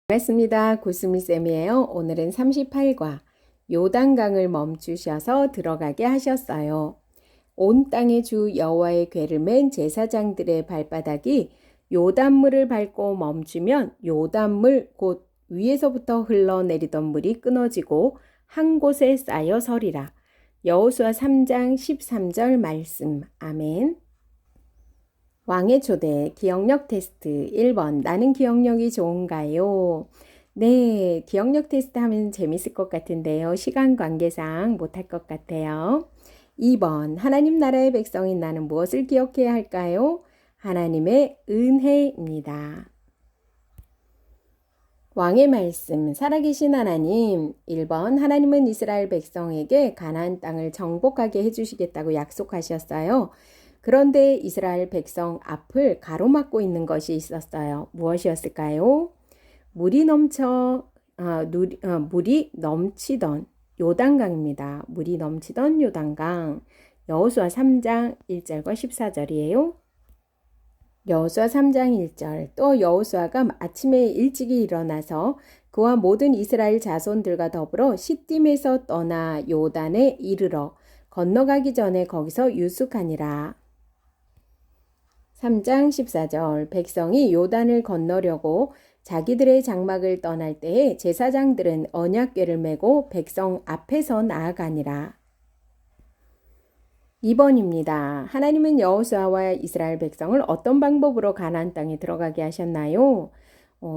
반갑습니다. 구스미쌤이에요. 오늘은 38과 요단강을 멈추셔서 들어가게 하셨어요. 온 땅의 주 여호와의 궤를 맨 제사장들의 발바닥이 요단물을 밟고 멈추면 요단물 곧 위에서부터 흘러내리던 물이 끊어지고 한 곳에 쌓여 서리라. 여호수아 3장 13절 말씀. 아멘. 왕의 초대 기억력 테스트 1번. 나는 기억력이 좋은가요? 네, 기억력 테스트 하면 재밌을 것 같은데요. 시간 관계상 못할 것 같아요. 2번. 하나님 나라의 백성인 나는 무엇을 기억해야 할까요? 하나님의 은혜입니다. 왕의 말씀. 살아계신 하나님. 1번. 하나님은 이스라엘 백성에게 가나안 땅을 정복하게 해주시겠다고 약속하셨어요. 그런데 이스라엘 백성 앞을 가로막고 있는 것이 있었어요. 무엇이었을까요? 물이 넘치던 요단강입니다. 물이 넘치던 요단강. 여호수아 3장 1절과 14절이에요. 여호수아 3장 1절. 또 여호수아가 아침에 일찍이 일어나서 그와 모든 이스라엘 자손들과 더불어 시딤에서 떠나 요단에 이르러 건너가기 전에 거기서 유숙하니라. 3장 14절. 백성이 요단을 건너려고 자기들의 장막을 떠날 때에 제사장들은 언약궤를 메고 백성 앞에서 나아가니라. 2번입니다. 하나님은 여호수아와 이스라엘 백성을 어떤 방법으로 가나안 땅에 들어가게 하셨나요?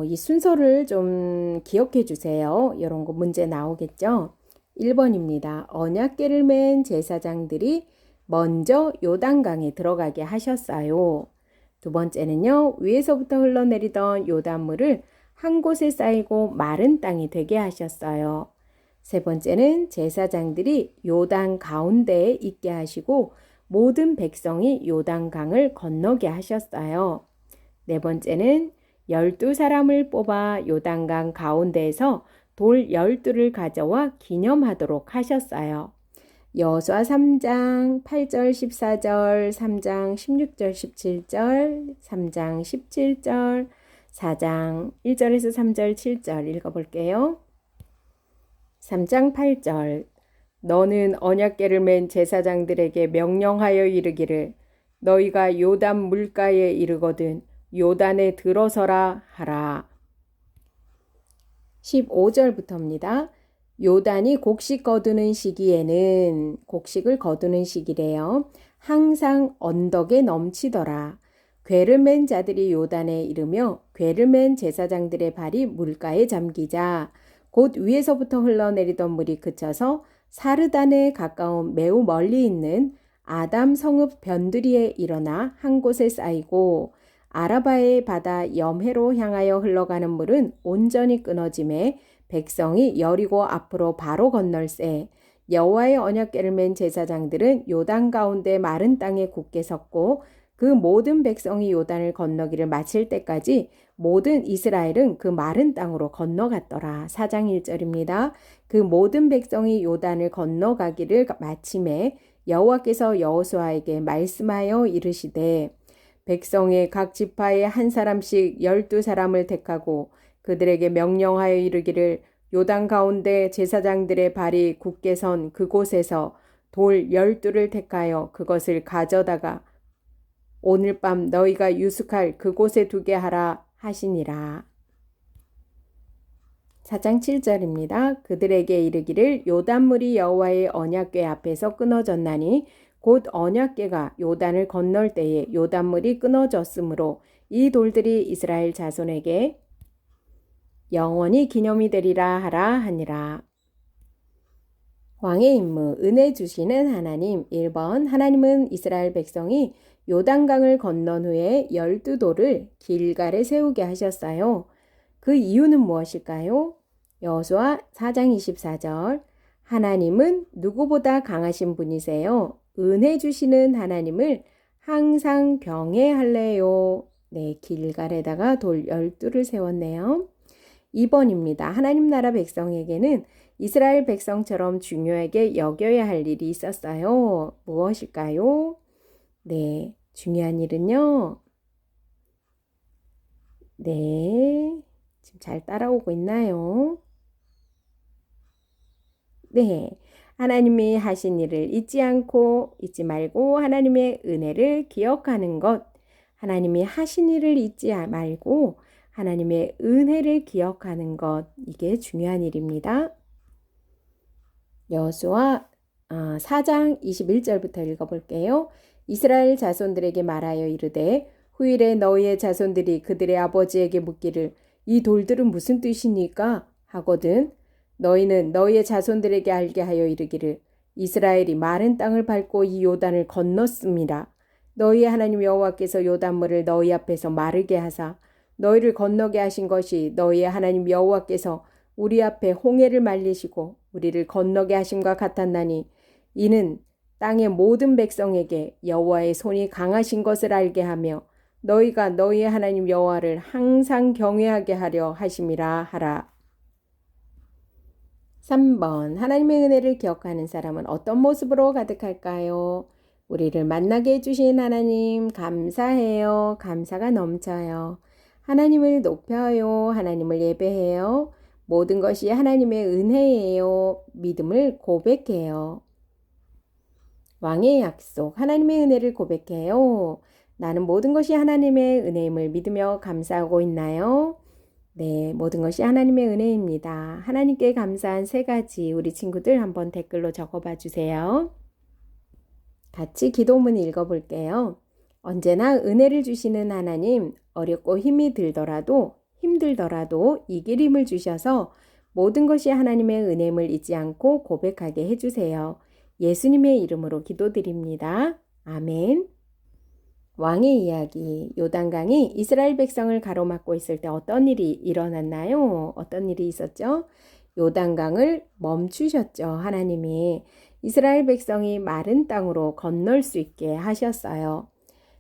이 순서를 좀 기억해 주세요. 이런 거 문제 나오겠죠? 1번입니다. 언약궤를 맨 제사장들이 먼저 요단강에 들어가게 하셨어요. 두 번째는요, 위에서부터 흘러내리던 요단물을 한 곳에 쌓이고 마른 땅이 되게 하셨어요. 세 번째는 제사장들이 요단 가운데에 있게 하시고 모든 백성이 요단강을 건너게 하셨어요. 네 번째는 12사람을 뽑아 요단강 가운데에서 돌 12를 가져와 기념하도록 하셨어요. 여호수아 3장 8절 14절, 3장 16절 17절, 3장 17절, 4장 1절에서 3절 7절 읽어볼게요. 3장 8절. 너는 언약궤를 맨 제사장들에게 명령하여 이르기를 너희가 요단 물가에 이르거든 요단에 들어서라 하라. 15절부터입니다. 요단이 곡식을 거두는 시기래요. 항상 언덕에 넘치더라. 궤를 맨 자들이 요단에 이르며 궤를 맨 제사장들의 발이 물가에 잠기자 곧 위에서부터 흘러내리던 물이 그쳐서 사르단에 가까운 매우 멀리 있는 아담 성읍 변두리에 일어나 한 곳에 쌓이고 아라바의 바다 염해로 향하여 흘러가는 물은 온전히 끊어짐에 백성이 여리고 앞으로 바로 건널세. 여호와의 언약궤를 맨 제사장들은 요단 가운데 마른 땅에 굳게 섰고 그 모든 백성이 요단을 건너기를 마칠 때까지 모든 이스라엘은 그 마른 땅으로 건너갔더라. 4장 1절입니다. 그 모든 백성이 요단을 건너가기를 마침에 여호와께서 여호수아에게 말씀하여 이르시되 백성의 각 지파에 한 사람씩 12사람을 택하고 그들에게 명령하여 이르기를 요단 가운데 제사장들의 발이 굳게 선 그곳에서 돌 12를 택하여 그것을 가져다가 오늘 밤 너희가 유숙할 그곳에 두게 하라 하시니라. 4장 7절입니다. 그들에게 이르기를 요단물이 여호와의 언약궤 앞에서 끊어졌나니 곧 언약궤가 요단을 건널 때에 요단물이 끊어졌으므로 이 돌들이 이스라엘 자손에게 영원히 기념이 되리라 하라 하니라. 왕의 임무, 은혜 주시는 하나님. 1번. 하나님은 이스라엘 백성이 요단강을 건넌 후에 12돌을 길갈에 세우게 하셨어요. 그 이유는 무엇일까요? 여호수아 4장 24절. 하나님은 누구보다 강하신 분이세요. 은혜 주시는 하나님을 항상 경외할래요. 네, 길갈에다가 돌 12를 세웠네요. 2번입니다. 하나님 나라 백성에게는 이스라엘 백성처럼 중요하게 여겨야 할 일이 있었어요. 무엇일까요? 네, 중요한 일은요. 네, 지금 잘 따라오고 있나요? 네. 하나님이 하신 일을 잊지 말고 하나님의 은혜를 기억하는 것. 하나님이 하신 일을 잊지 말고 하나님의 은혜를 기억하는 것. 이게 중요한 일입니다. 여호수아 4장 21절부터 읽어볼게요. 이스라엘 자손들에게 말하여 이르되 후일에 너희의 자손들이 그들의 아버지에게 묻기를 이 돌들은 무슨 뜻이니까 하거든 너희는 너희의 자손들에게 알게 하여 이르기를 이스라엘이 마른 땅을 밟고 이 요단을 건넜습니다. 너희의 하나님 여호와께서 요단물을 너희 앞에서 마르게 하사 너희를 건너게 하신 것이 너희의 하나님 여호와께서 우리 앞에 홍해를 말리시고 우리를 건너게 하심과 같았나니 이는 땅의 모든 백성에게 여호와의 손이 강하신 것을 알게 하며 너희가 너희의 하나님 여호와를 항상 경외하게 하려 하심이라 하라. 3번 하나님의 은혜를 기억하는 사람은 어떤 모습으로 가득할까요? 우리를 만나게 해주신 하나님 감사해요. 감사가 넘쳐요. 하나님을 높여요. 하나님을 예배해요. 모든 것이 하나님의 은혜예요. 믿음을 고백해요. 왕의 약속, 하나님의 은혜를 고백해요. 나는 모든 것이 하나님의 은혜임을 믿으며 감사하고 있나요? 네, 모든 것이 하나님의 은혜입니다. 하나님께 감사한 3가지 우리 친구들 한번 댓글로 적어봐 주세요. 같이 기도문 읽어볼게요. 언제나 은혜를 주시는 하나님, 어렵고 힘들더라도 이길 힘을 주셔서 모든 것이 하나님의 은혜임을 잊지 않고 고백하게 해주세요. 예수님의 이름으로 기도드립니다. 아멘. 왕의 이야기, 요단강이 이스라엘 백성을 가로막고 있을 때 어떤 일이 일어났나요? 어떤 일이 있었죠? 요단강을 멈추셨죠. 하나님이 이스라엘 백성이 마른 땅으로 건널 수 있게 하셨어요.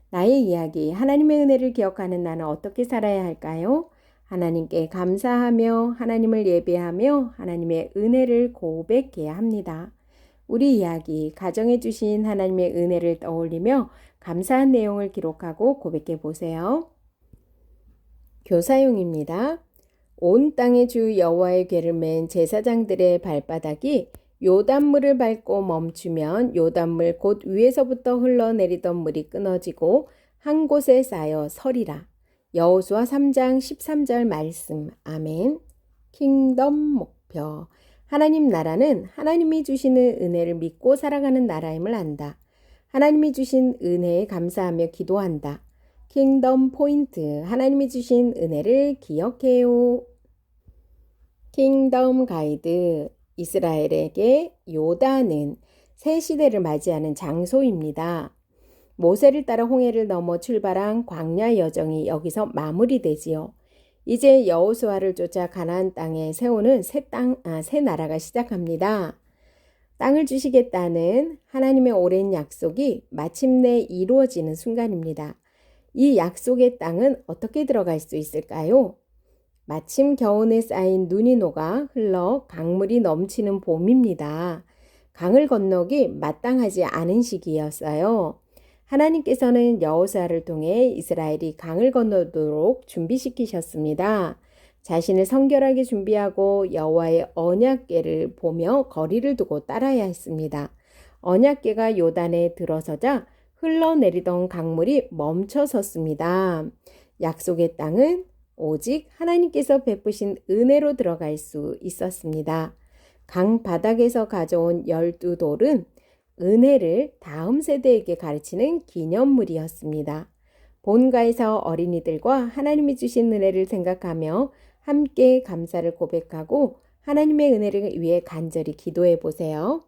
나의 이야기, 하나님의 은혜를 기억하는 나는 어떻게 살아야 할까요? 하나님께 감사하며 하나님을 예배하며 하나님의 은혜를 고백해야 합니다. 우리 이야기, 가정해 주신 하나님의 은혜를 떠올리며 감사한 내용을 기록하고 고백해 보세요. 교사용입니다. 온 땅의 주 여호와의 궤를 맨 제사장들의 발바닥이 요단물을 밟고 멈추면 요단물 곧 위에서부터 흘러내리던 물이 끊어지고 한 곳에 쌓여 서리라. 여호수아 3장 13절 말씀. 아멘. 킹덤 목표. 하나님 나라는 하나님이 주시는 은혜를 믿고 살아가는 나라임을 안다. 하나님이 주신 은혜에 감사하며 기도한다. 킹덤 포인트. 하나님이 주신 은혜를 기억해요. 킹덤 가이드. 이스라엘에게 요단은 새 시대를 맞이하는 장소입니다. 모세를 따라 홍해를 넘어 출발한 광야 여정이 여기서 마무리되지요. 이제 여호수아를 쫓아 가나안 땅에 세우는 새 나라가 시작합니다. 땅을 주시겠다는 하나님의 오랜 약속이 마침내 이루어지는 순간입니다. 이 약속의 땅은 어떻게 들어갈 수 있을까요? 마침 겨우내 쌓인 눈이 녹아 흘러 강물이 넘치는 봄입니다. 강을 건너기 마땅하지 않은 시기였어요. 하나님께서는 여호수아를 통해 이스라엘이 강을 건너도록 준비시키셨습니다. 자신을 성결하게 준비하고 여호와의 언약궤를 보며 거리를 두고 따라야 했습니다. 언약궤가 요단에 들어서자 흘러내리던 강물이 멈춰섰습니다. 약속의 땅은 오직 하나님께서 베푸신 은혜로 들어갈 수 있었습니다. 강 바닥에서 가져온 12돌은 은혜를 다음 세대에게 가르치는 기념물이었습니다. 본가에서 어린이들과 하나님이 주신 은혜를 생각하며 함께 감사를 고백하고 하나님의 은혜를 위해 간절히 기도해 보세요.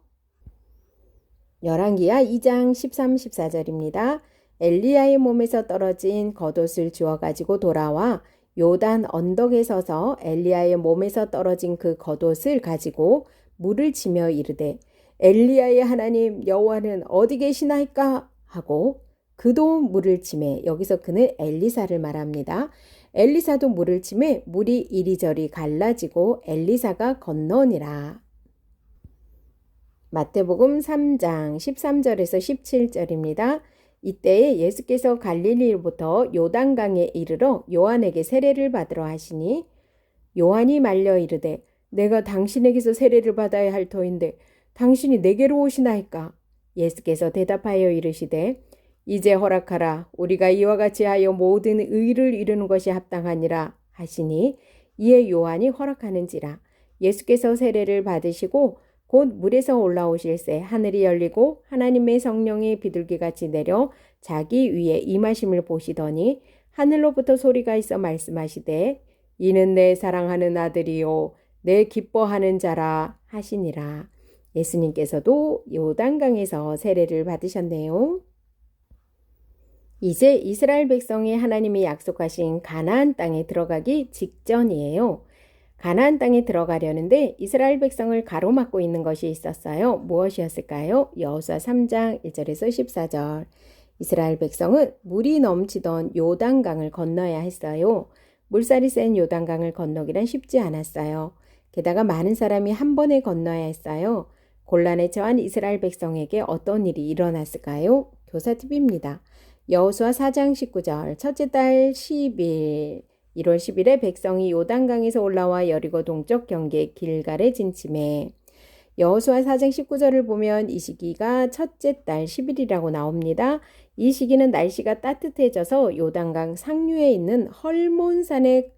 열왕기하 2장 13, 14절입니다. 엘리야의 몸에서 떨어진 겉옷을 주워 가지고 돌아와 요단 언덕에 서서 엘리야의 몸에서 떨어진 그 겉옷을 가지고 물을 치며 이르되 엘리야의 하나님 여호와는 어디 계시나이까 하고 그도 물을 치매 여기서 그는 엘리사를 말합니다. 엘리사도 물을 치매 물이 이리저리 갈라지고 엘리사가 건너니라. 마태복음 3장 13절에서 17절입니다. 이때에 예수께서 갈릴리로부터 요단강에 이르러 요한에게 세례를 받으러 하시니 요한이 말려 이르되 내가 당신에게서 세례를 받아야 할 터인데 당신이 내게로 오시나이까? 예수께서 대답하여 이르시되 이제 허락하라. 우리가 이와 같이 하여 모든 의를 이루는 것이 합당하니라 하시니 이에 요한이 허락하는지라. 예수께서 세례를 받으시고 곧 물에서 올라오실새 하늘이 열리고 하나님의 성령이 비둘기같이 내려 자기 위에 임하심을 보시더니 하늘로부터 소리가 있어 말씀하시되 이는 내 사랑하는 아들이요 내 기뻐하는 자라 하시니라. 예수님께서도 요단강에서 세례를 받으셨네요. 이제 이스라엘 백성이 하나님이 약속하신 가나안 땅에 들어가기 직전이에요. 가나안 땅에 들어가려는데 이스라엘 백성을 가로막고 있는 것이 있었어요. 무엇이었을까요? 여호수아 3장 1절에서 14절. 이스라엘 백성은 물이 넘치던 요단강을 건너야 했어요. 물살이 센 요단강을 건너기란 쉽지 않았어요. 게다가 많은 사람이 한 번에 건너야 했어요. 곤란에 처한 이스라엘 백성에게 어떤 일이 일어났을까요? 교사팁입니다. 여호수아 4장 19절 첫째 달 10일 1월 10일에 백성이 요단강에서 올라와 여리고 동쪽 경계 길갈에 진침해. 여호수아 4장 19절을 보면 이 시기가 첫째 달 10일이라고 나옵니다. 이 시기는 날씨가 따뜻해져서 요단강 상류에 있는 헐몬산에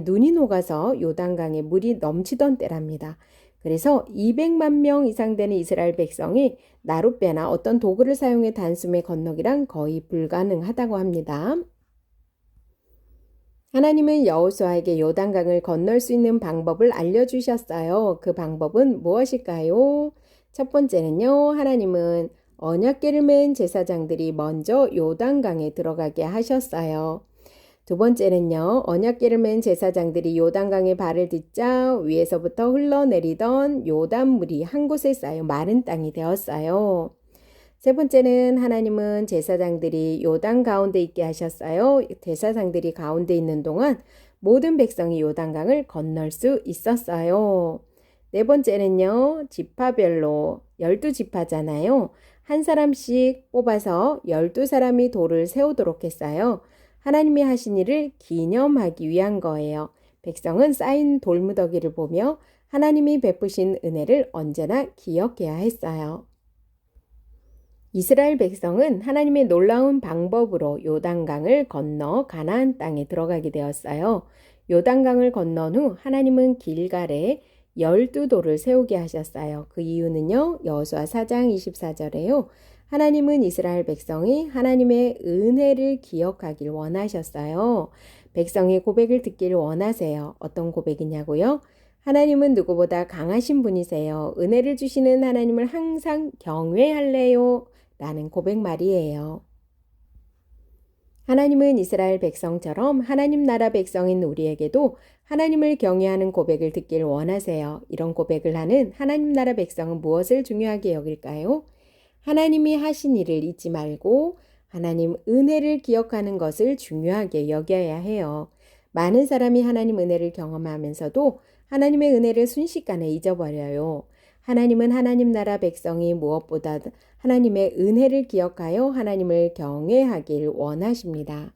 눈이 녹아서 요단강에 물이 넘치던 때랍니다. 그래서 200만 명 이상 되는 이스라엘 백성이 나룻배나 어떤 도구를 사용해 단숨에 건너기란 거의 불가능하다고 합니다. 하나님은 여호수아에게 요단강을 건널 수 있는 방법을 알려주셨어요. 그 방법은 무엇일까요? 첫 번째는요, 하나님은 언약궤를 맨 제사장들이 먼저 요단강에 들어가게 하셨어요. 두 번째는요, 언약궤를 맨 제사장들이 요단강에 발을 딛자 위에서부터 흘러내리던 요단물이 한 곳에 쌓여 마른 땅이 되었어요. 세 번째는 하나님은 제사장들이 요단 가운데 있게 하셨어요. 제사장들이 가운데 있는 동안 모든 백성이 요단강을 건널 수 있었어요. 네 번째는요, 지파별로 12지파잖아요. 한 사람씩 뽑아서 12사람이 돌을 세우도록 했어요. 하나님이 하신 일을 기념하기 위한 거예요. 백성은 쌓인 돌무더기를 보며 하나님이 베푸신 은혜를 언제나 기억해야 했어요. 이스라엘 백성은 하나님의 놀라운 방법으로 요단강을 건너 가나안 땅에 들어가게 되었어요. 요단강을 건넌 후 하나님은 길갈에 12돌을 세우게 하셨어요. 그 이유는요, 여호수아 4장 24절에요. 하나님은 이스라엘 백성이 하나님의 은혜를 기억하길 원하셨어요. 백성의 고백을 듣기를 원하세요. 어떤 고백이냐고요? 하나님은 누구보다 강하신 분이세요. 은혜를 주시는 하나님을 항상 경외할래요. 라는 고백 말이에요. 하나님은 이스라엘 백성처럼 하나님 나라 백성인 우리에게도 하나님을 경외하는 고백을 듣길 원하세요. 이런 고백을 하는 하나님 나라 백성은 무엇을 중요하게 여길까요? 하나님이 하신 일을 잊지 말고 하나님 은혜를 기억하는 것을 중요하게 여겨야 해요. 많은 사람이 하나님 은혜를 경험하면서도 하나님의 은혜를 순식간에 잊어버려요. 하나님은 하나님 나라 백성이 무엇보다 하나님의 은혜를 기억하여 하나님을 경외하길 원하십니다.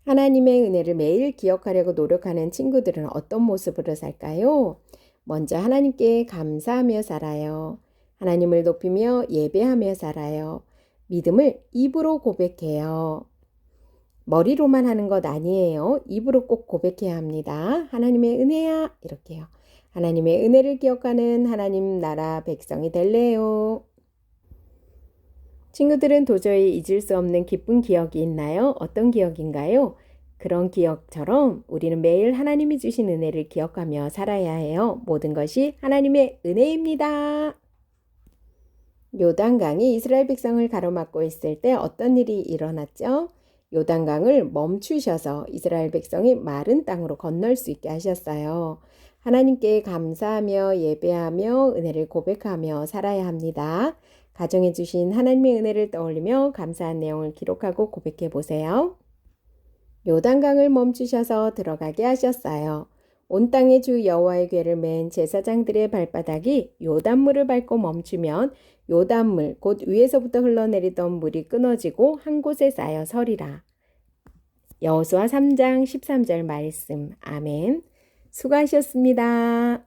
하나님의 은혜를 매일 기억하려고 노력하는 친구들은 어떤 모습으로 살까요? 먼저 하나님께 감사하며 살아요. 하나님을 높이며 예배하며 살아요. 믿음을 입으로 고백해요. 머리로만 하는 것 아니에요. 입으로 꼭 고백해야 합니다. 하나님의 은혜야 이렇게요. 하나님의 은혜를 기억하는 하나님 나라 백성이 될래요. 친구들은 도저히 잊을 수 없는 기쁜 기억이 있나요? 어떤 기억인가요? 그런 기억처럼 우리는 매일 하나님이 주신 은혜를 기억하며 살아야 해요. 모든 것이 하나님의 은혜입니다. 요단강이 이스라엘 백성을 가로막고 있을 때 어떤 일이 일어났죠? 요단강을 멈추셔서 이스라엘 백성이 마른 땅으로 건널 수 있게 하셨어요. 하나님께 감사하며 예배하며 은혜를 고백하며 살아야 합니다. 가정해 주신 하나님의 은혜를 떠올리며 감사한 내용을 기록하고 고백해 보세요. 요단강을 멈추셔서 들어가게 하셨어요. 온 땅의 주 여호와의 궤를 맨 제사장들의 발바닥이 요단물을 밟고 멈추면 요단물 곧 위에서부터 흘러내리던 물이 끊어지고 한 곳에 쌓여 서리라. 여호수아 3장 13절 말씀. 아멘. 수고하셨습니다.